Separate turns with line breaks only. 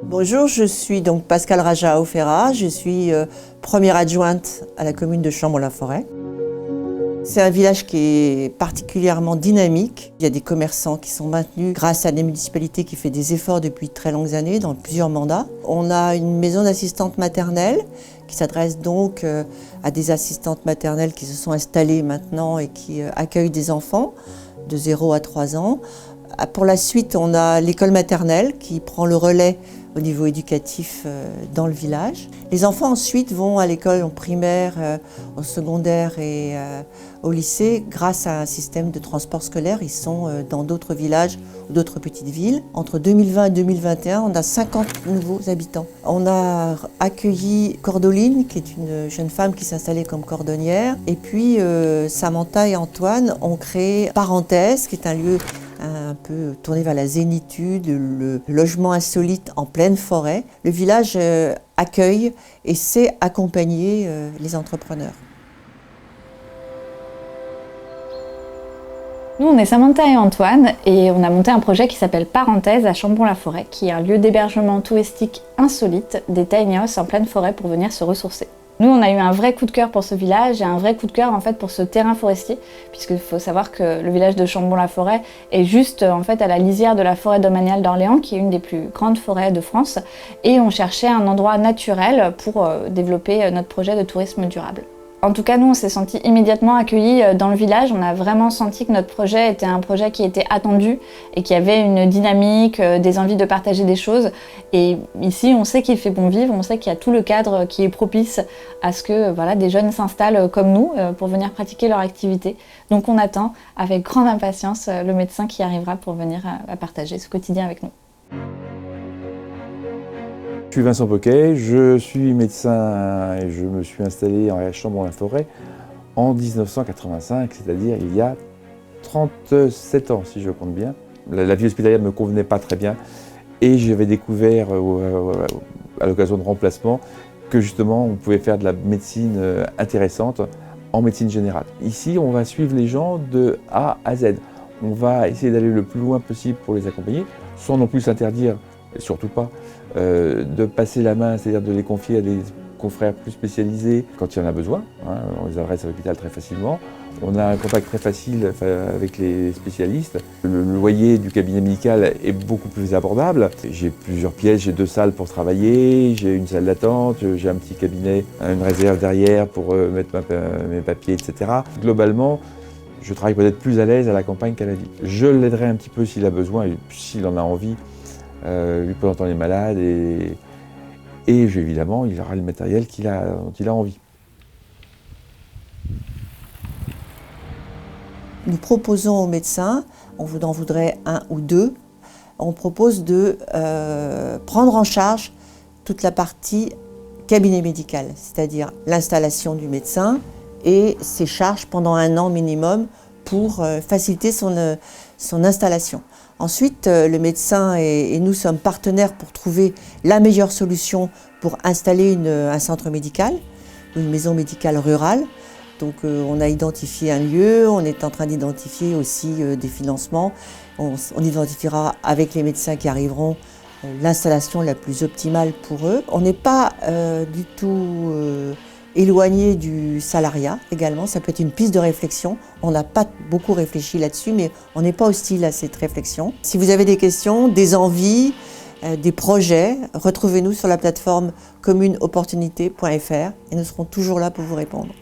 Bonjour, je suis donc Pascal Raja-Aufera, je suis première adjointe à la commune de Chambon-la-Forêt. C'est un village qui est particulièrement dynamique. Il y a des commerçants qui sont maintenus grâce à des municipalités qui font des efforts depuis très longues années, dans plusieurs mandats. On a une maison d'assistantes maternelles qui s'adresse donc à des assistantes maternelles qui se sont installées maintenant et qui accueillent des enfants de 0 à 3 ans. Pour la suite, on a l'école maternelle qui prend le relais au niveau éducatif dans le village. Les enfants ensuite vont à l'école primaire, au secondaire et au lycée grâce à un système de transport scolaire. Ils sont dans d'autres villages ou d'autres petites villes. Entre 2020 et 2021, on a 50 nouveaux habitants. On a accueilli Cordoline, qui est une jeune femme qui s'installait comme cordonnière. Et puis Samantha et Antoine ont créé Parenthèse, qui est un lieu un peu tourné vers la zénitude, le logement insolite en pleine forêt. Le village accueille et sait accompagner les entrepreneurs.
Nous, on est Samantha et Antoine et on a monté un projet qui s'appelle Parenthèse à Chambon-la-Forêt, qui est un lieu d'hébergement touristique insolite, des tiny houses en pleine forêt pour venir se ressourcer. Nous, on a eu un vrai coup de cœur pour ce village et un vrai coup de cœur en fait pour ce terrain forestier, puisqu'il faut savoir que le village de Chambon-la-Forêt est juste en fait à la lisière de la forêt domaniale d'Orléans, qui est une des plus grandes forêts de France, et on cherchait un endroit naturel pour développer notre projet de tourisme durable. En tout cas, nous, on s'est sentis immédiatement accueillis dans le village. On a vraiment senti que notre projet était un projet qui était attendu et qui avait une dynamique, des envies de partager des choses. Et ici, on sait qu'il fait bon vivre, on sait qu'il y a tout le cadre qui est propice à ce que des jeunes s'installent comme nous pour venir pratiquer leur activité. Donc on attend avec grande impatience le médecin qui arrivera pour venir partager ce quotidien avec nous.
Je suis Vincent Poquet, je suis médecin et je me suis installé à Chambon-la-Forêt en 1985, c'est-à-dire il y a 37 ans si je compte bien. La vie hospitalière ne me convenait pas très bien et j'avais découvert à l'occasion de remplacement que justement on pouvait faire de la médecine intéressante en médecine générale. Ici on va suivre les gens de A à Z. On va essayer d'aller le plus loin possible pour les accompagner, sans non plus s'interdire, et surtout pas, de passer la main, c'est-à-dire de les confier à des confrères plus spécialisés quand il y en a besoin. On les adresse à l'hôpital très facilement. On a un contact très facile avec les spécialistes. Le loyer du cabinet médical est beaucoup plus abordable. J'ai plusieurs pièces, j'ai 2 salles pour travailler, j'ai une salle d'attente, j'ai un petit cabinet, une réserve derrière pour mettre mes papiers, etc. Globalement, je travaille peut-être plus à l'aise à la campagne qu'à la ville. Je l'aiderai un petit peu s'il a besoin et s'il en a envie. Lui peut entendre les malades et évidemment il aura le matériel dont il a envie.
Nous proposons aux médecins, on en voudrait 1 ou 2, on propose de prendre en charge toute la partie cabinet médical, c'est-à-dire l'installation du médecin et ses charges pendant 1 an minimum pour faciliter son installation. Ensuite, le médecin et nous sommes partenaires pour trouver la meilleure solution pour installer un centre médical, une maison médicale rurale. Donc on a identifié un lieu, on est en train d'identifier aussi des financements. On identifiera avec les médecins qui arriveront l'installation la plus optimale pour eux. On n'est pas du tout éloigné du salariat également, ça peut être une piste de réflexion. On n'a pas beaucoup réfléchi là-dessus, mais on n'est pas hostile à cette réflexion. Si vous avez des questions, des envies, des projets, retrouvez-nous sur la plateforme communeopportunité.fr et nous serons toujours là pour vous répondre.